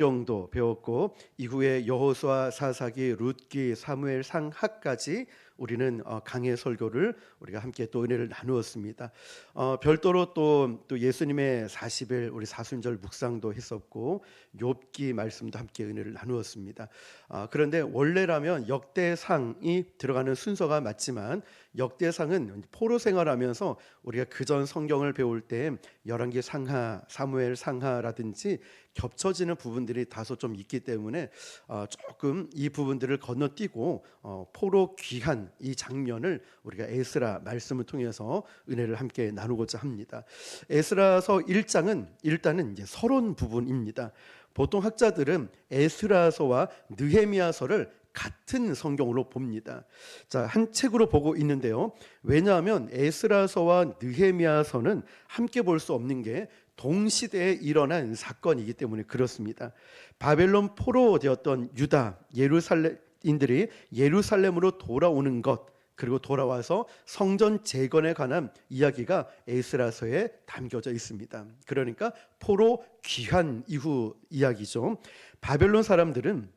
정도 배웠고 이후에 여호수아, 사사기, 룻기, 사무엘, 상하까지 우리는 강해 설교를 우리가 함께 또 은혜를 나누었습니다. 별도로 또 예수님의 40일 우리 사순절 묵상도 했었고 욥기 말씀도 함께 은혜를 나누었습니다. 그런데 원래라면 역대상이 들어가는 순서가 맞지만 역대상은 포로 생활하면서 우리가 그전 성경을 배울 때 열왕기 상하, 사무엘 상하라든지 겹쳐지는 부분들이 다소 좀 있기 때문에 조금 이 부분들을 건너뛰고 포로 귀한 이 장면을 우리가 에스라 말씀을 통해서 은혜를 함께 나누고자 합니다. 에스라서 1장은 일단은 이제 서론 부분입니다. 보통 학자들은 에스라서와 느헤미야서를 같은 성경으로 봅니다. 자, 한 책으로 보고 있는데요. 왜냐하면 에스라서와 느헤미야서는 함께 볼 수 없는 게 동시대에 일어난 사건이기 때문에 그렇습니다. 바벨론 포로 되었던 유다 예루살렘인들이 예루살렘으로 돌아오는 것, 그리고 돌아와서 성전 재건에 관한 이야기가 에스라서에 담겨져 있습니다. 그러니까 포로 귀환 이후 이야기죠. 바벨론 사람들은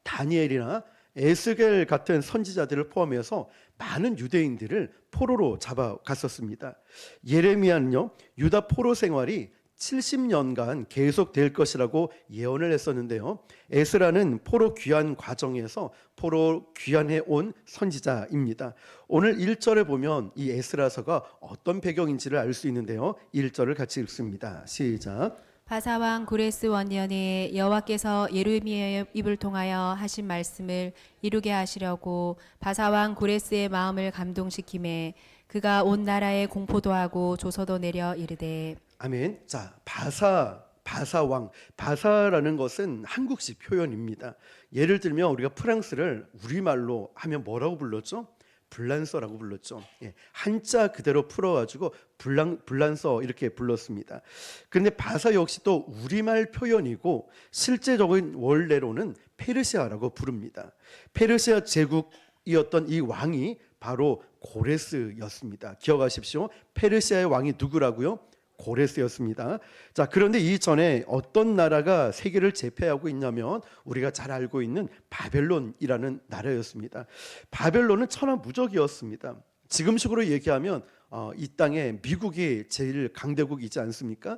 다니엘이나 에스겔 같은 선지자들을 포함해서 많은 유대인들을 포로로 잡아갔었습니다. 예레미야는요, 유다 포로 생활이 70년간 계속될 것이라고 예언을 했었는데요. 에스라는 포로 귀환 과정에서 포로 귀환해 온 선지자입니다. 오늘 1절에 보면 이 에스라서가 어떤 배경인지를 알 수 있는데요. 1절을 같이 읽습니다. 시작. 바사왕 고레스 원년에 여호와께서 예레미야의 입을 통하여 하신 말씀을 이루게 하시려고 바사왕 고레스의 마음을 감동시키매 그가 온 나라에 공포도 하고 조서도 내려 이르되. 아멘. 자, 바사왕. 바사라는 것은 한국식 표현입니다. 예를 들면 우리가 프랑스를 우리말로 하면 뭐라고 불렀죠? 블란서라고 불렀죠. 한자 그대로 풀어가지고 블란서 이렇게 불렀습니다. 그런데 바사 역시 또 우리말 표현이고 실제적인 원래로는 페르시아라고 부릅니다. 페르시아 제국이었던 이 왕이 바로 고레스였습니다. 기억하십시오. 페르시아의 왕이 누구라고요? 고레스였습니다. 자, 그런데 이전에 어떤 나라가 세계를 제패하고 있냐면 우리가 잘 알고 있는 바벨론이라는 나라였습니다. 바벨론은 천하무적이었습니다. 지금식으로 얘기하면 이 땅에 미국이 제일 강대국이지 않습니까?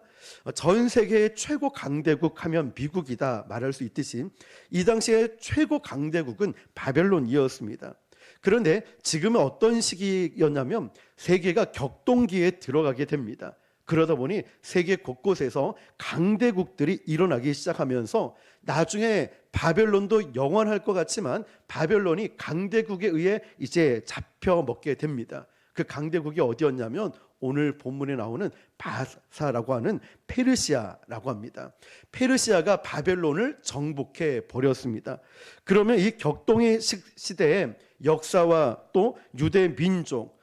전 세계의 최고 강대국 하면 미국이다 말할 수 있듯이 이 당시에 최고 강대국은 바벨론이었습니다. 그런데 지금은 어떤 시기였냐면 세계가 격동기에 들어가게 됩니다. 그러다 보니 세계 곳곳에서 강대국들이 일어나기 시작하면서 나중에 바벨론도 영원할 것 같지만 바벨론이 강대국에 의해 이제 잡혀먹게 됩니다. 그 강대국이 어디였냐면 오늘 본문에 나오는 바사라고 하는 페르시아라고 합니다. 페르시아가 바벨론을 정복해 버렸습니다. 그러면 이 격동의 시대에 역사와 또 유대 민족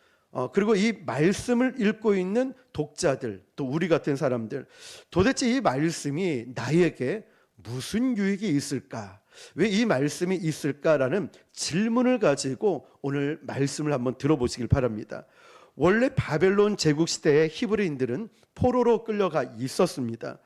그리고 이 말씀을 읽고 있는 독자들, 또 우리 같은 사람들, 도대체 이 말씀이 나에게 무슨 유익이 있을까? 왜 이 말씀이 있을까라는 질문을 가지고 오늘 말씀을 한번 들어보시길 바랍니다. 원래 바벨론 제국 시대에 히브리인들은 포로로 끌려가 있었습니다.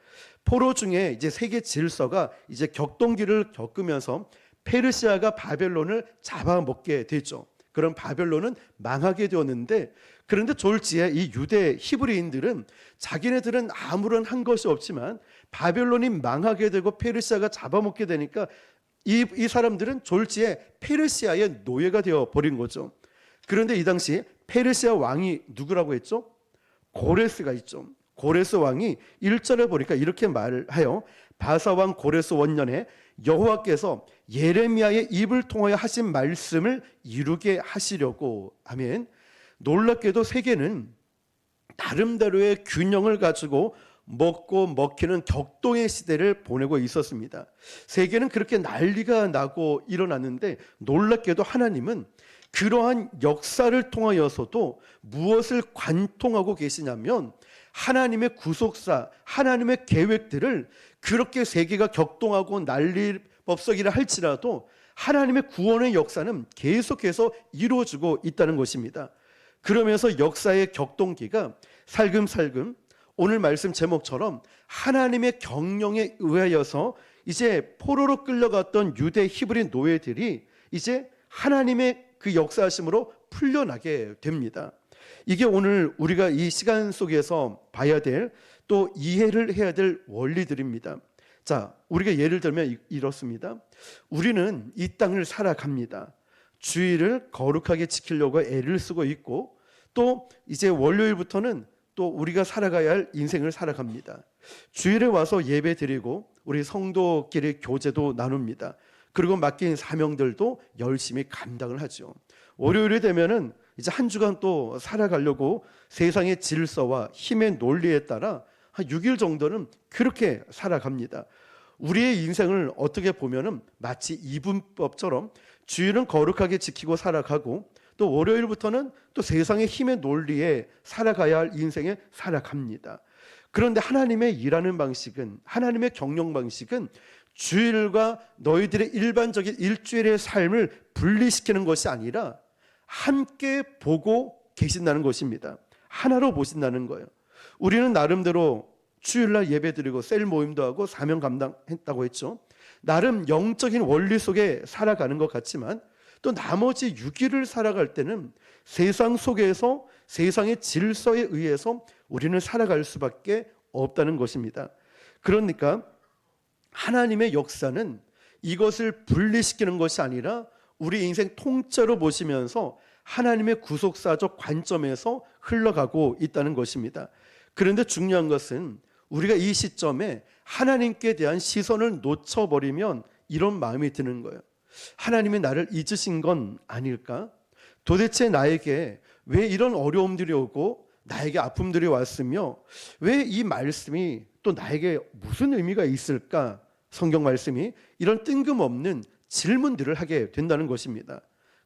포로 중에 이제 세계 질서가 이제 격동기를 겪으면서 페르시아가 바벨론을 잡아먹게 되죠. 그럼 바벨론은 망하게 되었는데, 그런데 졸지에 이 유대 히브리인들은 자기네들은 아무런 한 것이 없지만 바벨론이 망하게 되고 페르시아가 잡아먹게 되니까 이 사람들은 졸지에 페르시아의 노예가 되어 버린 거죠. 그런데 이 당시 페르시아 왕이 누구라고 했죠? 고레스가 있죠. 고레스 왕이 1절에 보니까 이렇게 말을 해요. 바사왕 고레스 원년에 여호와께서 예레미야의 입을 통하여 하신 말씀을 이루게 하시려고. 아멘. 놀랍게도 세계는 나름대로의 균형을 가지고 먹고 먹히는 격동의 시대를 보내고 있었습니다. 세계는 그렇게 난리가 나고 일어났는데 놀랍게도 하나님은 그러한 역사를 통하여서도 무엇을 관통하고 계시냐면 하나님의 구속사, 하나님의 계획들을 그렇게 세계가 격동하고 난리법석이라 할지라도 하나님의 구원의 역사는 계속해서 이루어지고 있다는 것입니다. 그러면서 역사의 격동기가 살금살금 오늘 말씀 제목처럼 하나님의 경영에 의하여서 이제 포로로 끌려갔던 유대 히브리 노예들이 이제 하나님의 그 역사하심으로 풀려나게 됩니다. 이게 오늘 우리가 이 시간 속에서 봐야 될, 또 이해를 해야 될 원리들입니다. 자, 우리가 예를 들면 이렇습니다. 우리는 이 땅을 살아갑니다. 주의를 거룩하게 지키려고 애를 쓰고 있고, 또 이제 월요일부터는 또 우리가 살아가야 할 인생을 살아갑니다. 주일에 와서 예배 드리고 우리 성도끼리 교제도 나눕니다. 그리고 맡긴 사명들도 열심히 감당을 하죠. 월요일이 되면은 이제 한 주간 또 살아가려고 세상의 질서와 힘의 논리에 따라 한 6일 정도는 그렇게 살아갑니다. 우리의 인생을 어떻게 보면은 마치 이분법처럼 주일은 거룩하게 지키고 살아가고, 또 월요일부터는 또 세상의 힘의 논리에 살아가야 할 인생에 살아갑니다. 그런데 하나님의 일하는 방식은, 하나님의 경영 방식은 주일과 너희들의 일반적인 일주일의 삶을 분리시키는 것이 아니라 함께 보고 계신다는 것입니다. 하나로 보신다는 거예요. 우리는 나름대로 주일날 예배드리고 셀 모임도 하고 사명 감당했다고 했죠. 나름 영적인 원리 속에 살아가는 것 같지만, 또 나머지 6일을 살아갈 때는 세상 속에서 세상의 질서에 의해서 우리는 살아갈 수밖에 없다는 것입니다. 그러니까 하나님의 역사는 이것을 분리시키는 것이 아니라 우리 인생 통째로 보시면서 하나님의 구속사적 관점에서 흘러가고 있다는 것입니다. 그런데 중요한 것은 우리가 이 시점에 하나님께 대한 시선을 놓쳐버리면 이런 마음이 드는 거예요. 하나님이 나를 잊으신 건 아닐까? 도대체 나에게 왜 이런 어려움들이 오고 나에게 아픔들이 왔으며 왜 이 말씀이 또 나에게 무슨 의미가 있을까? 성경 말씀이 이런 뜬금없는 질문들을 하게 된다는 것입니다.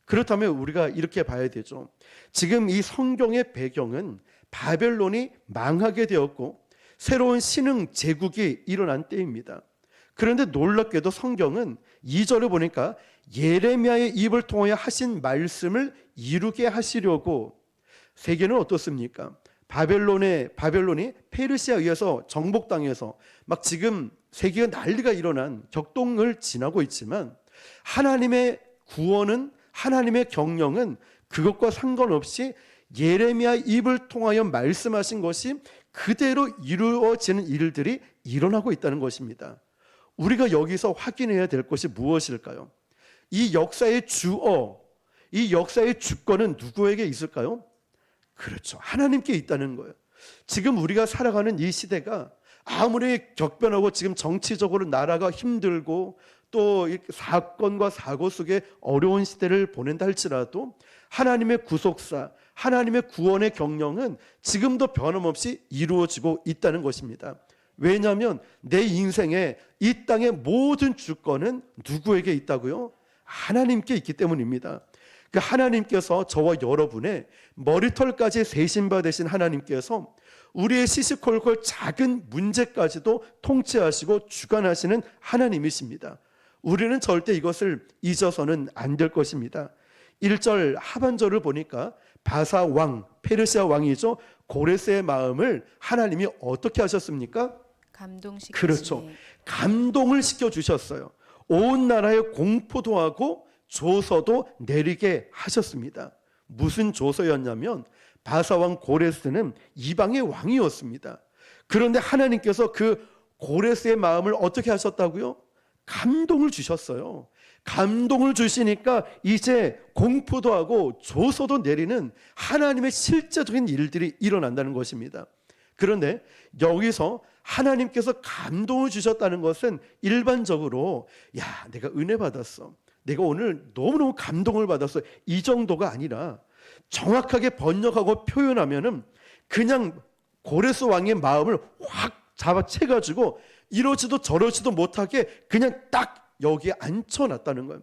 그렇다면 우리가 이렇게 봐야 되죠. 지금 이 성경의 배경은 바벨론이 망하게 되었고 새로운 신흥 제국이 일어난 때입니다. 그런데 놀랍게도 성경은 2절을 보니까 예레미야의 입을 통하여 하신 말씀을 이루게 하시려고, 세계는 어떻습니까? 바벨론이 페르시아에 의해서 정복당해서 막 지금 세계가 난리가 일어난 격동을 지나고 있지만, 하나님의 구원은, 하나님의 경영은 그것과 상관없이 예레미야 입을 통하여 말씀하신 것이 그대로 이루어지는 일들이 일어나고 있다는 것입니다. 우리가 여기서 확인해야 될 것이 무엇일까요? 이 역사의 주어, 이 역사의 주권은 누구에게 있을까요? 그렇죠, 하나님께 있다는 거예요. 지금 우리가 살아가는 이 시대가 아무리 격변하고 지금 정치적으로 나라가 힘들고 또 사건과 사고 속에 어려운 시대를 보낸다 할지라도 하나님의 구속사, 하나님의 구원의 경영은 지금도 변함없이 이루어지고 있다는 것입니다. 왜냐하면 내 인생의 이 땅의 모든 주권은 누구에게 있다고요? 하나님께 있기 때문입니다. 그 하나님께서 저와 여러분의 머리털까지 세신 바 되신 하나님께서 우리의 시시콜콜 작은 문제까지도 통치하시고 주관하시는 하나님이십니다. 우리는 절대 이것을 잊어서는 안 될 것입니다. 1절 하반절을 보니까 바사 왕, 페르시아 왕이죠, 고레스의 마음을 하나님이 어떻게 하셨습니까? 감동시키시네. 그렇죠, 감동을 시켜주셨어요. 온 나라에 공포도 하고 조서도 내리게 하셨습니다. 무슨 조서였냐면 바사왕 고레스는 이방의 왕이었습니다. 그런데 하나님께서 그 고레스의 마음을 어떻게 하셨다고요? 감동을 주셨어요. 감동을 주시니까 이제 공포도 하고 조서도 내리는 하나님의 실제적인 일들이 일어난다는 것입니다. 그런데 여기서 하나님께서 감동을 주셨다는 것은 일반적으로 야, 내가 은혜 받았어, 내가 오늘 너무너무 감동을 받았어, 이 정도가 아니라 정확하게 번역하고 표현하면은 그냥 고레스 왕의 마음을 확 잡아채가지고 이러지도 저러지도 못하게 그냥 딱 여기에 앉혀놨다는 거예요.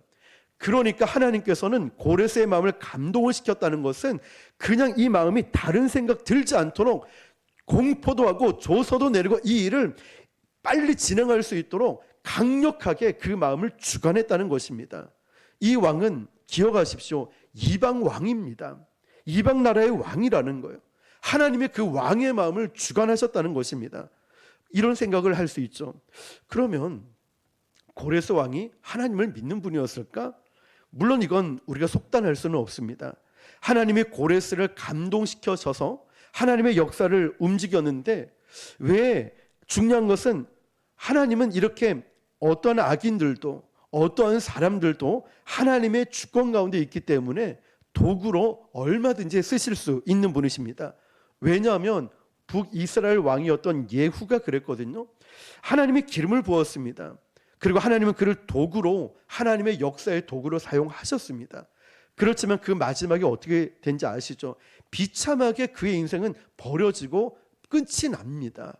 그러니까 하나님께서는 고레스의 마음을 감동을 시켰다는 것은 그냥 이 마음이 다른 생각 들지 않도록 공포도 하고 조서도 내리고 이 일을 빨리 진행할 수 있도록 강력하게 그 마음을 주관했다는 것입니다. 이 왕은 기억하십시오, 이방 왕입니다. 이방 나라의 왕이라는 거예요. 하나님의 그 왕의 마음을 주관하셨다는 것입니다. 이런 생각을 할 수 있죠. 그러면 고레스 왕이 하나님을 믿는 분이었을까? 물론 이건 우리가 속단할 수는 없습니다. 하나님이 고레스를 감동시켜셔서 하나님의 역사를 움직였는데, 왜 중요한 것은 하나님은 이렇게 어떠한 악인들도 어떠한 사람들도 하나님의 주권 가운데 있기 때문에 도구로 얼마든지 쓰실 수 있는 분이십니다. 왜냐하면 북이스라엘 왕이었던 예후가 그랬거든요. 하나님이 기름을 부었습니다. 그리고 하나님은 그를 도구로, 하나님의 역사의 도구로 사용하셨습니다. 그렇지만 그 마지막에 어떻게 된지 아시죠? 비참하게 그의 인생은 버려지고 끝이 납니다.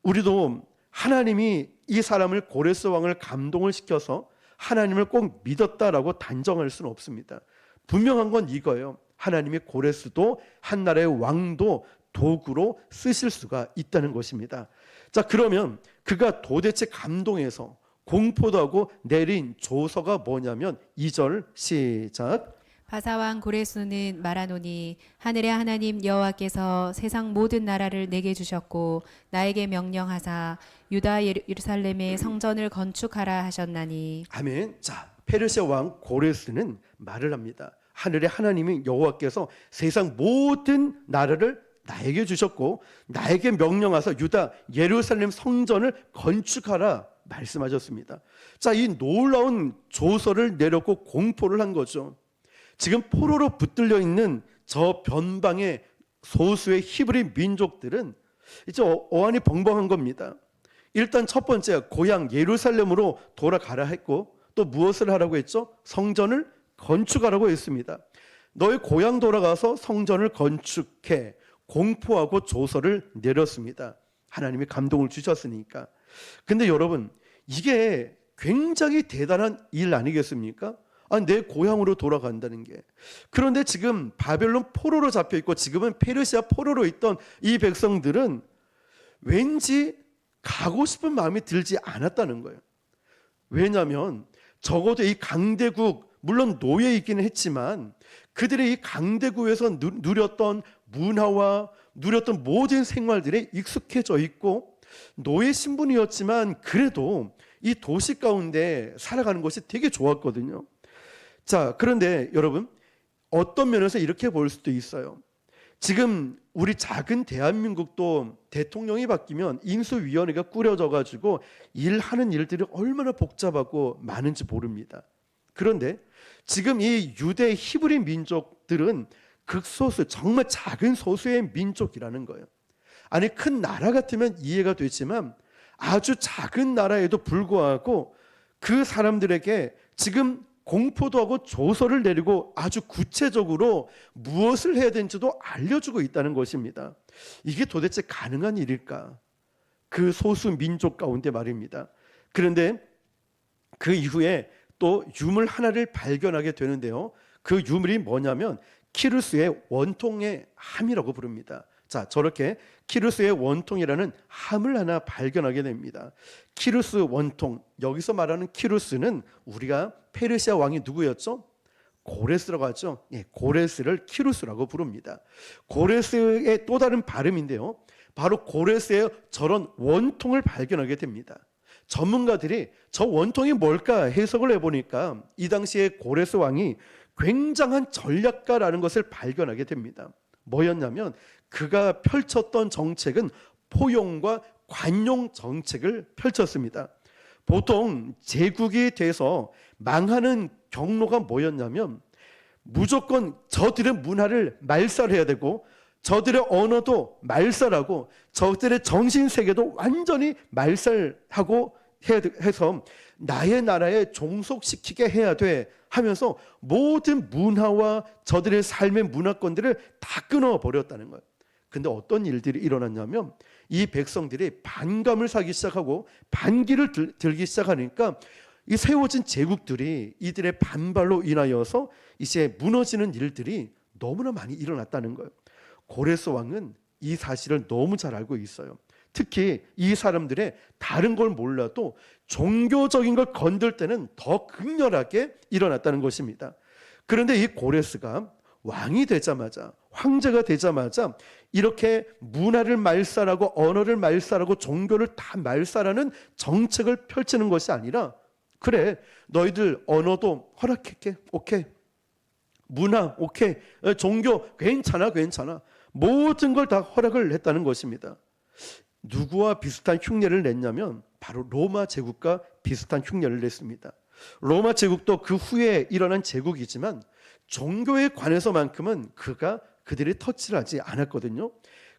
우리도 하나님이 이 사람을, 고레스 왕을 감동을 시켜서 하나님을 꼭 믿었다라고 단정할 수는 없습니다. 분명한 건 이거예요. 하나님이 고레스도 한 나라의 왕도 도구로 쓰실 수가 있다는 것입니다. 자, 그러면 그가 도대체 감동해서 공포도 하고 내린 조서가 뭐냐면 2절 시작. 바사왕 고레스는 말하노니 하늘의 하나님 여호와께서 세상 모든 나라를 내게 주셨고 나에게 명령하사 유다 예루살렘의 성전을 건축하라 하셨나니. 아멘. 자, 페르시아 왕 고레스는 말을 합니다. 하늘의 하나님인 여호와께서 세상 모든 나라를 나에게 주셨고 나에게 명령하사 유다 예루살렘 성전을 건축하라 말씀하셨습니다. 자, 이 놀라운 조서를 내렸고 공포를 한 거죠. 지금 포로로 붙들려 있는 저 변방의 소수의 히브리 민족들은 이제 어안이 벙벙한 겁니다. 일단 첫 번째, 고향 예루살렘으로 돌아가라 했고, 또 무엇을 하라고 했죠? 성전을 건축하라고 했습니다. 너희 고향 돌아가서 성전을 건축해, 공포하고 조서를 내렸습니다. 하나님이 감동을 주셨으니까. 근데 여러분, 이게 굉장히 대단한 일 아니겠습니까? 내 고향으로 돌아간다는 게. 그런데 지금 바벨론 포로로 잡혀 있고 지금은 페르시아 포로로 있던 이 백성들은 왠지 가고 싶은 마음이 들지 않았다는 거예요. 왜냐하면 적어도 이 강대국, 물론 노예이기는 했지만 그들의 이 강대국에서 누렸던 문화와 누렸던 모든 생활들에 익숙해져 있고 노예 신분이었지만 그래도 이 도시 가운데 살아가는 것이 되게 좋았거든요. 자, 그런데 여러분, 어떤 면에서 이렇게 볼 수도 있어요. 지금 우리 작은 대한민국도 대통령이 바뀌면 인수위원회가 꾸려져 가지고 일하는 일들이 얼마나 복잡하고 많은지 모릅니다. 그런데 지금 이 유대 히브리 민족들은 극소수, 정말 작은 소수의 민족이라는 거예요. 아니, 큰 나라 같으면 이해가 되지만 아주 작은 나라에도 불구하고 그 사람들에게 지금 공포도 하고 조서를 내리고 아주 구체적으로 무엇을 해야 되는지도 알려주고 있다는 것입니다. 이게 도대체 가능한 일일까? 그 소수 민족 가운데 말입니다. 그런데 그 이후에 또 유물 하나를 발견하게 되는데요. 그 유물이 뭐냐면 키루스의 원통의 함이라고 부릅니다. 자, 저렇게 키루스의 원통이라는 함을 하나 발견하게 됩니다. 키루스 원통, 여기서 말하는 키루스는 우리가 페르시아 왕이 누구였죠? 고레스라고 하죠. 예, 고레스를 키루스라고 부릅니다. 고레스의 또 다른 발음인데요. 바로 고레스의 저런 원통을 발견하게 됩니다. 전문가들이 저 원통이 뭘까 해석을 해보니까 이 당시에 고레스 왕이 굉장한 전략가라는 것을 발견하게 됩니다. 뭐였냐면 그가 펼쳤던 정책은 포용과 관용 정책을 펼쳤습니다. 보통 제국이 돼서 망하는 경로가 뭐였냐면 무조건 저들의 문화를 말살해야 되고 저들의 언어도 말살하고 저들의 정신세계도 완전히 말살하고 해서 나의 나라에 종속시키게 해야 돼 하면서 모든 문화와 저들의 삶의 문화권들을 다 끊어버렸다는 거예요. 근데 어떤 일들이 일어났냐면 이 백성들이 반감을 사기 시작하고 반기를 들기 시작하니까 이 세워진 제국들이 이들의 반발로 인하여서 이제 무너지는 일들이 너무나 많이 일어났다는 거예요. 고레스 왕은 이 사실을 너무 잘 알고 있어요. 특히 이 사람들의 다른 걸 몰라도 종교적인 걸 건들 때는 더 극렬하게 일어났다는 것입니다. 그런데 이 고레스가 왕이 되자마자, 황제가 되자마자 이렇게 문화를 말살하고 언어를 말살하고 종교를 다 말살하는 정책을 펼치는 것이 아니라 그래, 너희들 언어도 허락할게. 오케이. 문화 오케이. 종교 괜찮아. 모든 걸 다 허락을 했다는 것입니다. 누구와 비슷한 흉내를 냈냐면 바로 로마 제국과 비슷한 흉내를 냈습니다. 로마 제국도 그 후에 일어난 제국이지만 종교에 관해서만큼은 그들이 터치를 하지 않았거든요.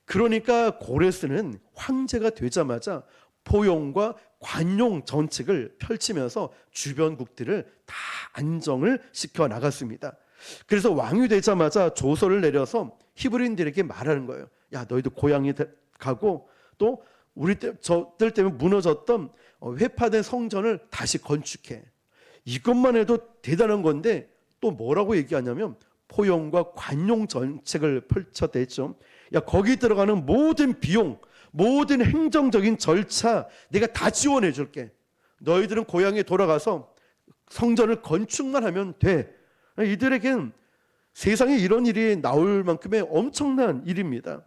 그러니까 고레스는 황제가 되자마자 포용과 관용 정책을 펼치면서 주변국들을 다 안정을 시켜 나갔습니다. 그래서 왕이 되자마자 조서를 내려서 히브리인들에게 말하는 거예요. 야, 너희들 고향에 가고 또 저들 때문에 무너졌던 회파된 성전을 다시 건축해. 이것만 해도 대단한 건데 또 뭐라고 얘기하냐면 포용과 관용 정책을 펼쳐댔죠. 야, 거기 들어가는 모든 비용, 모든 행정적인 절차 내가 다 지원해 줄게. 너희들은 고향에 돌아가서 성전을 건축만 하면 돼. 이들에겐 세상에 이런 일이 나올 만큼의 엄청난 일입니다.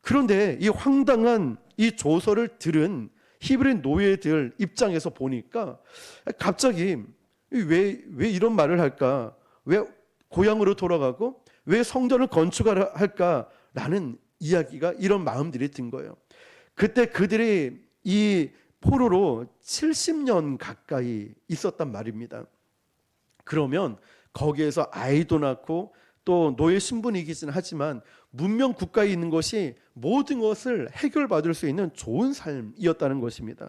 그런데 이 황당한 이 조서를 들은 히브리 노예들 입장에서 보니까 갑자기 왜 이런 말을 할까? 왜 고향으로 돌아가고 왜 성전을 건축하라 할까라는 이야기가 이런 마음들이 든 거예요. 그때 그들이 이 포로로 70년 가까이 있었단 말입니다. 그러면 거기에서 아이도 낳고 또 노예 신분이긴 하지만 문명 국가에 있는 것이 모든 것을 해결받을 수 있는 좋은 삶이었다는 것입니다.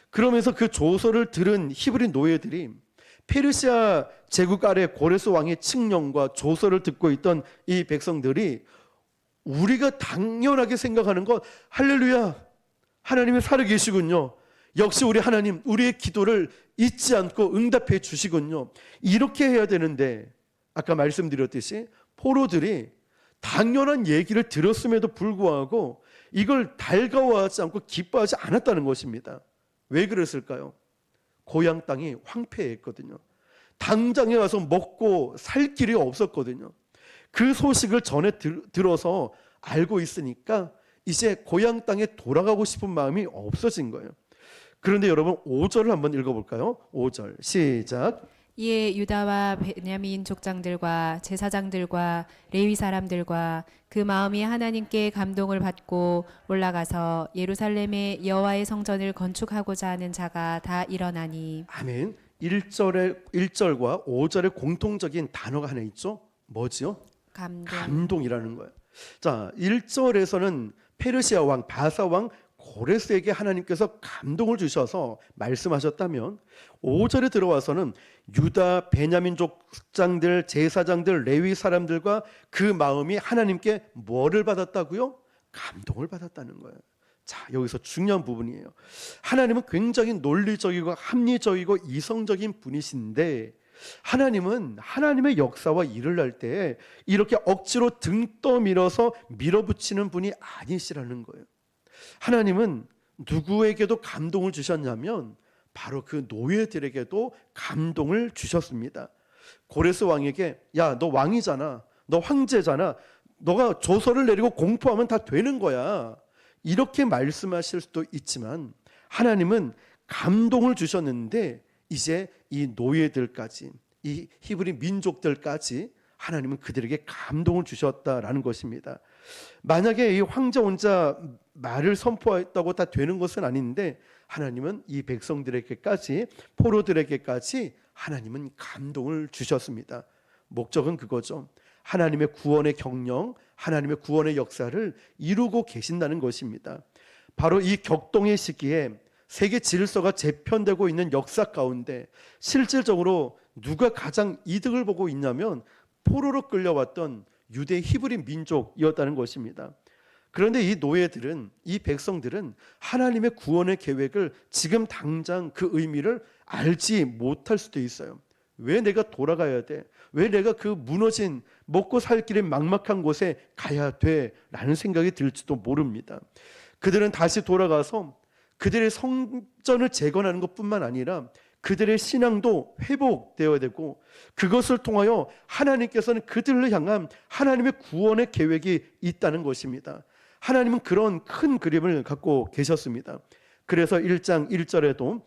그러면서 그 조서를 들은 히브리 노예들이 페르시아 제국 아래 고레스 왕의 칙령과 조서를 듣고 있던 이 백성들이 우리가 당연하게 생각하는 것, 할렐루야, 하나님이 살아계시군요. 역시 우리 하나님, 우리의 기도를 잊지 않고 응답해 주시군요. 이렇게 해야 되는데 아까 말씀드렸듯이 포로들이 당연한 얘기를 들었음에도 불구하고 이걸 달가워하지 않고 기뻐하지 않았다는 것입니다. 왜 그랬을까요? 고향 땅이 황폐했거든요. 당장에 와서 먹고 살 길이 없었거든요. 그 소식을 전에 들어서 알고 있으니까 이제 고향 땅에 돌아가고 싶은 마음이 없어진 거예요. 그런데 여러분 5절을 한번 읽어볼까요? 5절 시작. 이에 유다와 베냐민 족장들과 제사장들과 레위 사람들과 그 마음이 하나님께 감동을 받고 올라가서 예루살렘에 여호와의 성전을 건축하고자 하는 자가 다 일어나니. 아멘. 1절과 5절에 공통적인 단어가 하나 있죠. 뭐지요? 감동이라는 거예요. 자, 1절에서는 페르시아 왕 바사 왕 고레스에게 하나님께서 감동을 주셔서 말씀하셨다면 5절에 들어와서는 유다 베냐민 족장들 제사장들 레위 사람들과 그 마음이 하나님께 뭐를 받았다고요? 감동을 받았다는 거예요. 자, 여기서 중요한 부분이에요. 하나님은 굉장히 논리적이고 합리적이고 이성적인 분이신데 하나님은 하나님의 역사와 일을 할 때 이렇게 억지로 등 떠밀어서 밀어붙이는 분이 아니시라는 거예요. 하나님은 누구에게도 감동을 주셨냐면 바로 그 노예들에게도 감동을 주셨습니다. 고레스 왕에게 야, 너 왕이잖아, 너 황제잖아, 너가 조서를 내리고 공포하면 다 되는 거야, 이렇게 말씀하실 수도 있지만 하나님은 감동을 주셨는데 이제 이 노예들까지 이 히브리 민족들까지 하나님은 그들에게 감동을 주셨다라는 것입니다. 만약에 이 황제 혼자 말을 선포했다고 다 되는 것은 아닌데 하나님은 이 백성들에게까지 포로들에게까지 하나님은 감동을 주셨습니다. 목적은 그거죠. 하나님의 구원의 경영, 하나님의 구원의 역사를 이루고 계신다는 것입니다. 바로 이 격동의 시기에 세계 질서가 재편되고 있는 역사 가운데 실질적으로 누가 가장 이득을 보고 있냐면 포로로 끌려왔던 유대 히브리 민족이었다는 것입니다. 그런데 이 노예들은, 이 백성들은 하나님의 구원의 계획을 지금 당장 그 의미를 알지 못할 수도 있어요. 왜 내가 돌아가야 돼? 왜 내가 그 무너진 먹고 살 길이 막막한 곳에 가야 돼? 라는 생각이 들지도 모릅니다. 그들은 다시 돌아가서 그들의 성전을 재건하는 것뿐만 아니라 그들의 신앙도 회복되어야 되고 그것을 통하여 하나님께서는 그들을 향한 하나님의 구원의 계획이 있다는 것입니다. 하나님은 그런 큰 그림을 갖고 계셨습니다. 그래서 1장 1절에도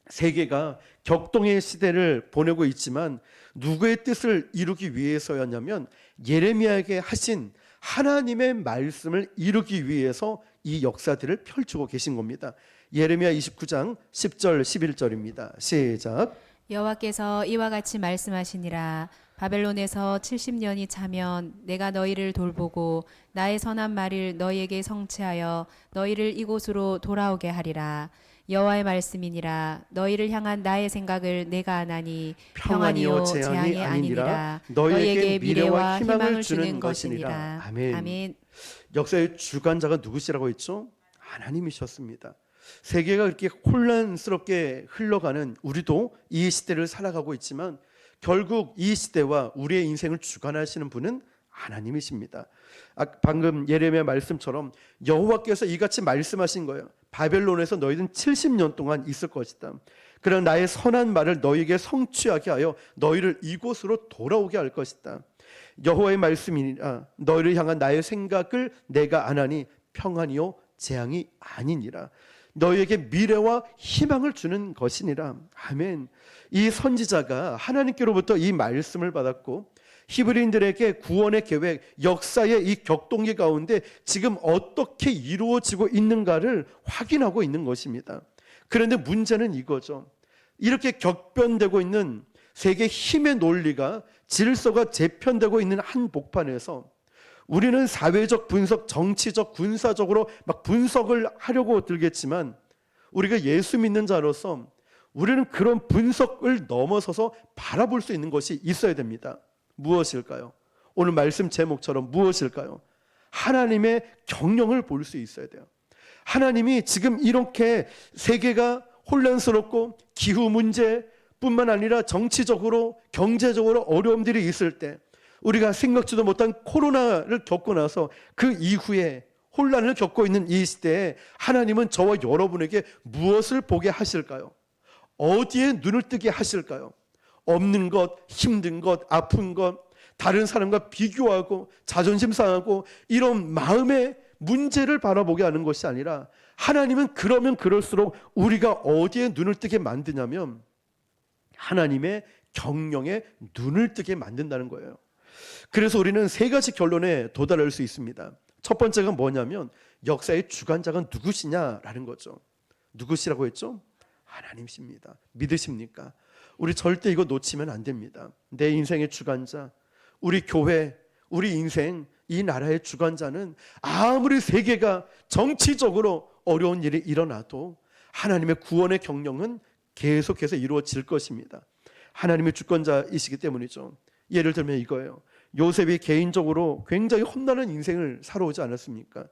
세계가 격동의 시대를 보내고 있지만 누구의 뜻을 이루기 위해서였냐면 예레미야에게 하신 하나님의 말씀을 이루기 위해서 이 역사들을 펼치고 계신 겁니다. 예레미야 29장 10절 11절입니다. 시작. 여호와께서 이와 같이 말씀하시니라. 바벨론에서 70년이 차면 내가 너희를 돌보고 나의 선한 말을 너희에게 성취하여 너희를 이곳으로 돌아오게 하리라. 여호와의 말씀이니라. 너희를 향한 나의 생각을 내가 아나니 평안이요 재앙이 아니니라. 너희에게 미래와 희망을 주는 것이니라. 아멘. 역사의 주관자가 누구시라고 했죠? 하나님이셨습니다. 세계가 그렇게 혼란스럽게 흘러가는 우리도 이 시대를 살아가고 있지만 결국 이 시대와 우리의 인생을 주관하시는 분은 하나님이십니다. 방금 예레미야 말씀처럼 여호와께서 이같이 말씀하신 거예요. 바벨론에서 너희는 70년 동안 있을 것이다. 그러나 나의 선한 말을 너희에게 성취하게 하여 너희를 이곳으로 돌아오게 할 것이다. 여호와의 말씀이니라. 너희를 향한 나의 생각을 내가 아나니 평안이요 재앙이 아니니라. 너희에게 미래와 희망을 주는 것이니라. 아멘. 이 선지자가 하나님께로부터 이 말씀을 받았고 히브리인들에게 구원의 계획, 역사의 이 격동기 가운데 지금 어떻게 이루어지고 있는가를 확인하고 있는 것입니다. 그런데 문제는 이거죠. 이렇게 격변되고 있는 세계 힘의 논리가 질서가 재편되고 있는 한복판에서 우리는 사회적 분석, 정치적, 군사적으로 막 분석을 하려고 들겠지만 우리가 예수 믿는 자로서 우리는 그런 분석을 넘어서서 바라볼 수 있는 것이 있어야 됩니다. 무엇일까요? 오늘 말씀 제목처럼 무엇일까요? 하나님의 경영을 볼 수 있어야 돼요. 하나님이 지금 이렇게 세계가 혼란스럽고 기후 문제뿐만 아니라 정치적으로 경제적으로 어려움들이 있을 때 우리가 생각지도 못한 코로나를 겪고 나서 그 이후에 혼란을 겪고 있는 이 시대에 하나님은 저와 여러분에게 무엇을 보게 하실까요? 어디에 눈을 뜨게 하실까요? 없는 것, 힘든 것, 아픈 것, 다른 사람과 비교하고 자존심 상하고 이런 마음의 문제를 바라보게 하는 것이 아니라 하나님은 그러면 그럴수록 우리가 어디에 눈을 뜨게 만드냐면 하나님의 경영에 눈을 뜨게 만든다는 거예요. 그래서 우리는 세 가지 결론에 도달할 수 있습니다. 첫 번째가 뭐냐면 역사의 주관자가 누구시냐라는 거죠. 누구시라고 했죠? 하나님이십니다. 믿으십니까? 우리 절대 이거 놓치면 안 됩니다. 내 인생의 주관자, 우리 교회, 우리 인생, 이 나라의 주관자는 아무리 세계가 정치적으로 어려운 일이 일어나도 하나님의 구원의 경영은 계속해서 이루어질 것입니다. 하나님의 주권자이시기 때문이죠. 예를 들면 이거예요. 요셉이 개인적으로 굉장히 험난한 인생을 살아오지 않았습니까?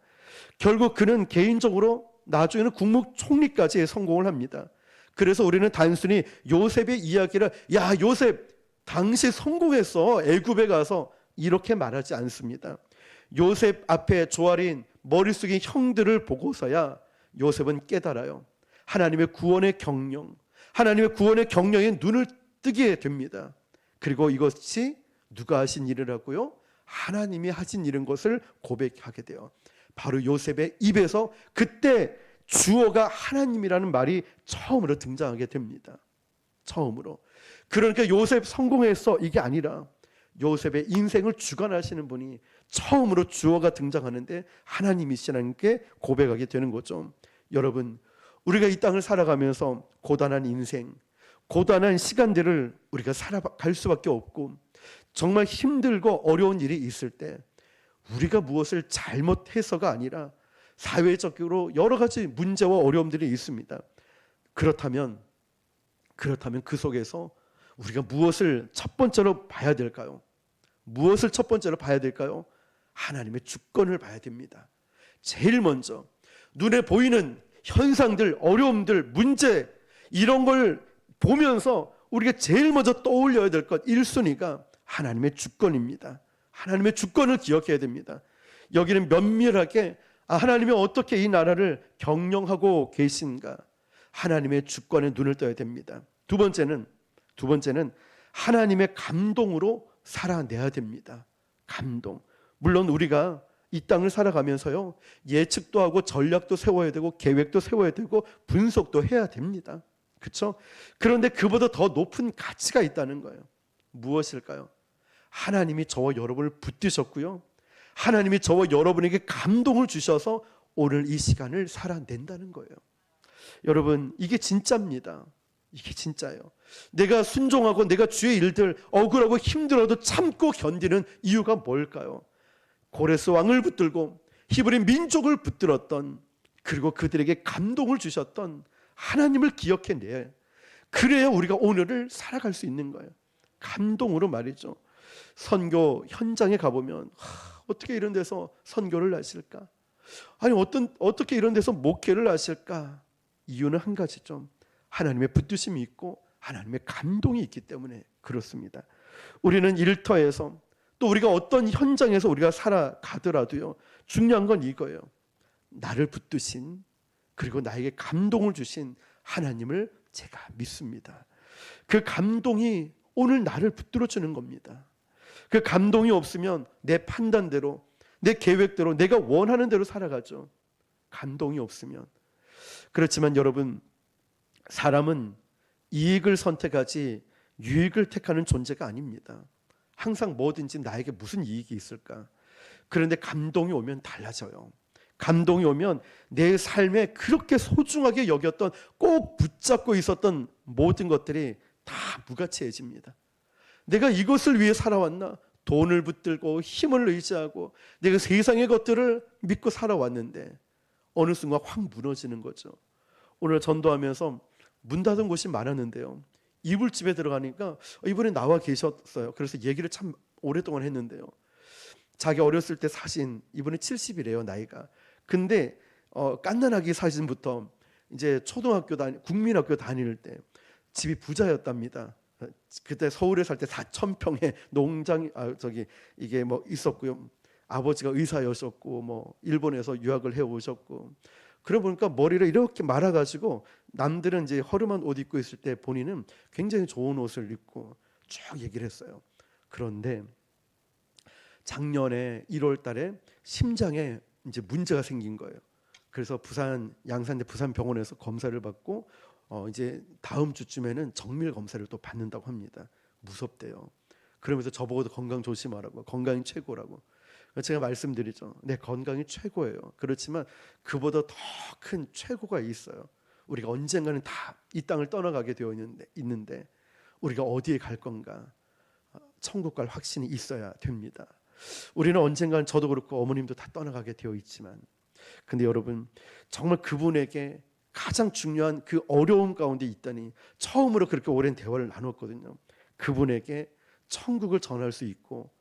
결국 그는 개인적으로 나중에는 국무총리까지 성공을 합니다. 그래서 우리는 단순히 요셉의 이야기를 야 요셉 당시 성공했어 애굽에 가서 이렇게 말하지 않습니다. 요셉 앞에 조아린 머리 숙인 형들을 보고서야 요셉은 깨달아요. 하나님의 구원의 경영, 하나님의 구원의 경영에 눈을 뜨게 됩니다. 그리고 이것이 누가 하신 일이라고요? 하나님이 하신 일인 것을 고백하게 돼요. 바로 요셉의 입에서 그때 주어가 하나님이라는 말이 처음으로 등장하게 됩니다. 처음으로. 그러니까 요셉 성공했어 이게 아니라 요셉의 인생을 주관하시는 분이 처음으로 주어가 등장하는데 하나님이시라는 게 고백하게 되는 거죠. 여러분, 우리가 이 땅을 살아가면서 고단한 인생, 고단한 시간들을 우리가 살아갈 수밖에 없고 정말 힘들고 어려운 일이 있을 때 우리가 무엇을 잘못해서가 아니라 사회적으로 여러 가지 문제와 어려움들이 있습니다. 그렇다면 그 속에서 우리가 무엇을 첫 번째로 봐야 될까요? 무엇을 첫 번째로 봐야 될까요? 하나님의 주권을 봐야 됩니다. 제일 먼저 눈에 보이는 현상들, 어려움들, 문제 이런 걸 보면서 우리가 제일 먼저 떠올려야 될 것 1순위가 하나님의 주권입니다. 하나님의 주권을 기억해야 됩니다. 여기는 면밀하게 하나님이 어떻게 이 나라를 경영하고 계신가 하나님의 주권에 눈을 떠야 됩니다. 두 번째는 하나님의 감동으로 살아내야 됩니다. 감동. 물론 우리가 이 땅을 살아가면서요 예측도 하고 전략도 세워야 되고 계획도 세워야 되고 분석도 해야 됩니다. 그렇죠? 그런데 그보다 더 높은 가치가 있다는 거예요. 무엇일까요? 하나님이 저와 여러분을 붙드셨고요. 하나님이 저와 여러분에게 감동을 주셔서 오늘 이 시간을 살아낸다는 거예요. 여러분, 이게 진짜입니다. 이게 진짜예요. 내가 순종하고 내가 주의 일들 억울하고 힘들어도 참고 견디는 이유가 뭘까요? 고레스 왕을 붙들고 히브리 민족을 붙들었던, 그리고 그들에게 감동을 주셨던 하나님을 기억해내. 그래야 우리가 오늘을 살아갈 수 있는 거예요. 감동으로 말이죠. 선교 현장에 가보면 어떻게 이런 데서 선교를 하실까? 아니 어떻게 이런 데서 목회를 하실까? 이유는 한 가지죠. 하나님의 붙드심이 있고 하나님의 감동이 있기 때문에 그렇습니다. 우리는 일터에서 또 우리가 어떤 현장에서 우리가 살아가더라도요, 중요한 건 이거예요. 나를 붙드신, 그리고 나에게 감동을 주신 하나님을 제가 믿습니다. 그 감동이 오늘 나를 붙들어 주는 겁니다. 그 감동이 없으면 내 판단대로, 내 계획대로, 내가 원하는 대로 살아가죠. 감동이 없으면. 그렇지만 여러분, 사람은 이익을 선택하지 유익을 택하는 존재가 아닙니다. 항상 뭐든지 나에게 무슨 이익이 있을까? 그런데 감동이 오면 달라져요. 감동이 오면 내 삶에 그렇게 소중하게 여겼던, 꼭 붙잡고 있었던 모든 것들이 다 무가치해집니다. 내가 이것을 위해 살아왔나? 돈을 붙들고 힘을 의지하고 내가 세상의 것들을 믿고 살아왔는데 어느 순간 확 무너지는 거죠. 오늘 전도하면서 문 닫은 곳이 많았는데요, 이불집에 들어가니까 이분이 나와 계셨어요. 그래서 얘기를 참 오랫동안 했는데요, 자기 어렸을 때 사신, 이분이 70이래요 나이가. 근데 갓난아기 사진부터 이제 초등학교 국민학교 다닐 때 집이 부자였답니다. 그때 서울에 살 때 4,000평의 농장, 이게 뭐 있었고요. 아버지가 의사였었고 뭐 일본에서 유학을 해 오셨고, 그러고 보니까 머리를 이렇게 말아가지고 남들은 이제 허름한 옷 입고 있을 때 본인은 굉장히 좋은 옷을 입고 쭉 얘기를 했어요. 그런데 작년에 1월 달에 심장에 이제 문제가 생긴 거예요. 그래서 부산 양산대 부산병원에서 검사를 받고 이제 다음 주쯤에는 정밀 검사를 또 받는다고 합니다. 무섭대요. 그러면서 저보고도 건강 조심하라고, 건강이 최고라고. 제가 말씀드리죠. 네, 건강이 최고예요. 그렇지만 그보다 더 큰 최고가 있어요. 우리가 언젠가는 다 이 땅을 떠나가게 되어 있는데 우리가 어디에 갈 건가? 천국 갈 확신이 있어야 됩니다. 우리는 언젠가는, 저도 그렇고 어머님도 다 떠나가게 되어 있지만, 근데 여러분, 정말 그분에게 가장 중요한 그 어려움 가운데 있다니 처음으로 그렇게 오랜 대화를 나눴거든요. 그분에게 천국을 전할 수 있고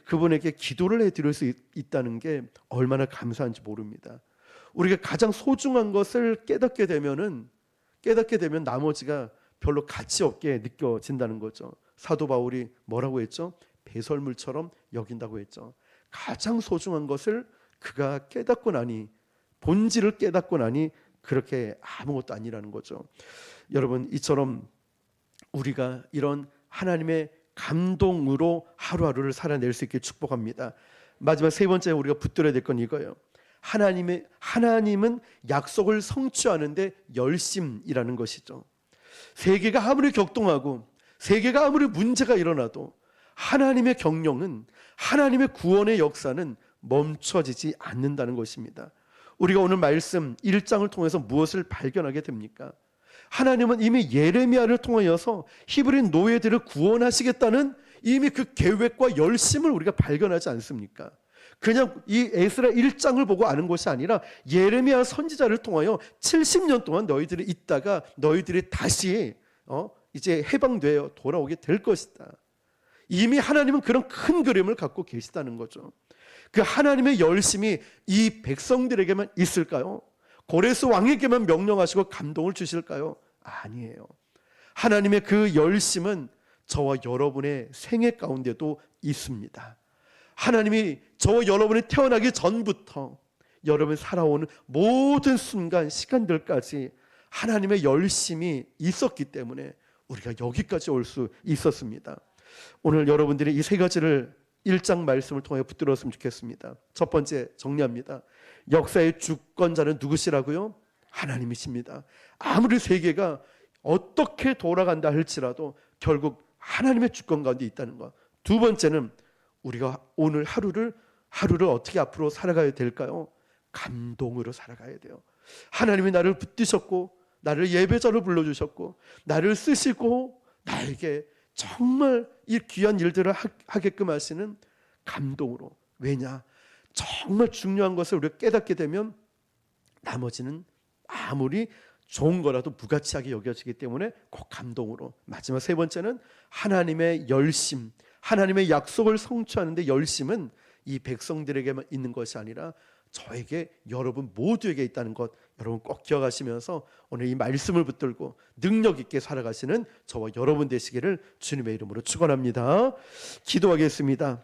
그분에게 기도를 해드릴 수 있다는 게 얼마나 감사한지 모릅니다. 우리가 가장 소중한 것을 깨닫게 되면 나머지가 별로 가치 없게 느껴진다는 거죠. 사도 바울이 뭐라고 했죠? 배설물처럼 여긴다고 했죠. 가장 소중한 것을 그가 깨닫고 나니, 본질을 깨닫고 나니 그렇게 아무것도 아니라는 거죠. 여러분, 이처럼 우리가 이런 하나님의 감동으로 하루하루를 살아낼 수 있게 축복합니다. 마지막 세 번째 우리가 붙들어야 될 건 이거예요. 하나님은 약속을 성취하는데 열심이라는 것이죠. 세계가 아무리 격동하고 세계가 아무리 문제가 일어나도 하나님의 경영은, 하나님의 구원의 역사는 멈춰지지 않는다는 것입니다. 우리가 오늘 말씀 1장을 통해서 무엇을 발견하게 됩니까? 하나님은 이미 예레미야를 통하여서 히브리 노예들을 구원하시겠다는 이미 그 계획과 열심을 우리가 발견하지 않습니까? 그냥 이 에스라 1장을 보고 아는 것이 아니라 예레미야 선지자를 통하여 70년 동안 너희들이 있다가 너희들이 다시 이제 해방되어 돌아오게 될 것이다. 이미 하나님은 그런 큰 그림을 갖고 계시다는 거죠. 그 하나님의 열심이 이 백성들에게만 있을까요? 고레스 왕에게만 명령하시고 감동을 주실까요? 아니에요. 하나님의 그 열심은 저와 여러분의 생애 가운데도 있습니다. 하나님이 저와 여러분이 태어나기 전부터 여러분이 살아오는 모든 순간, 시간들까지 하나님의 열심이 있었기 때문에 우리가 여기까지 올 수 있었습니다. 오늘 여러분들이 이 세 가지를 1장 말씀을 통해 붙들었으면 좋겠습니다. 첫 번째 정리합니다. 역사의 주권자는 누구시라고요? 하나님이십니다. 아무리 세계가 어떻게 돌아간다 할지라도 결국 하나님의 주권 가운데 있다는 것. 두 번째는 우리가 오늘 하루를 어떻게 앞으로 살아가야 될까요? 감동으로 살아가야 돼요. 하나님이 나를 붙드셨고 나를 예배자로 불러주셨고 나를 쓰시고 나에게 정말 이 귀한 일들을 하게끔 하시는 감동으로. 왜냐? 정말 중요한 것을 우리가 깨닫게 되면 나머지는 아무리 좋은 거라도 무가치하게 여겨지기 때문에 꼭 감동으로. 마지막 세 번째는 하나님의 열심, 하나님의 약속을 성취하는 데 열심은 이 백성들에게만 있는 것이 아니라 저에게, 여러분 모두에게 있다는 것 여러분 꼭 기억하시면서 오늘 이 말씀을 붙들고 능력 있게 살아가시는 저와 여러분 되시기를 주님의 이름으로 축원합니다. 기도하겠습니다.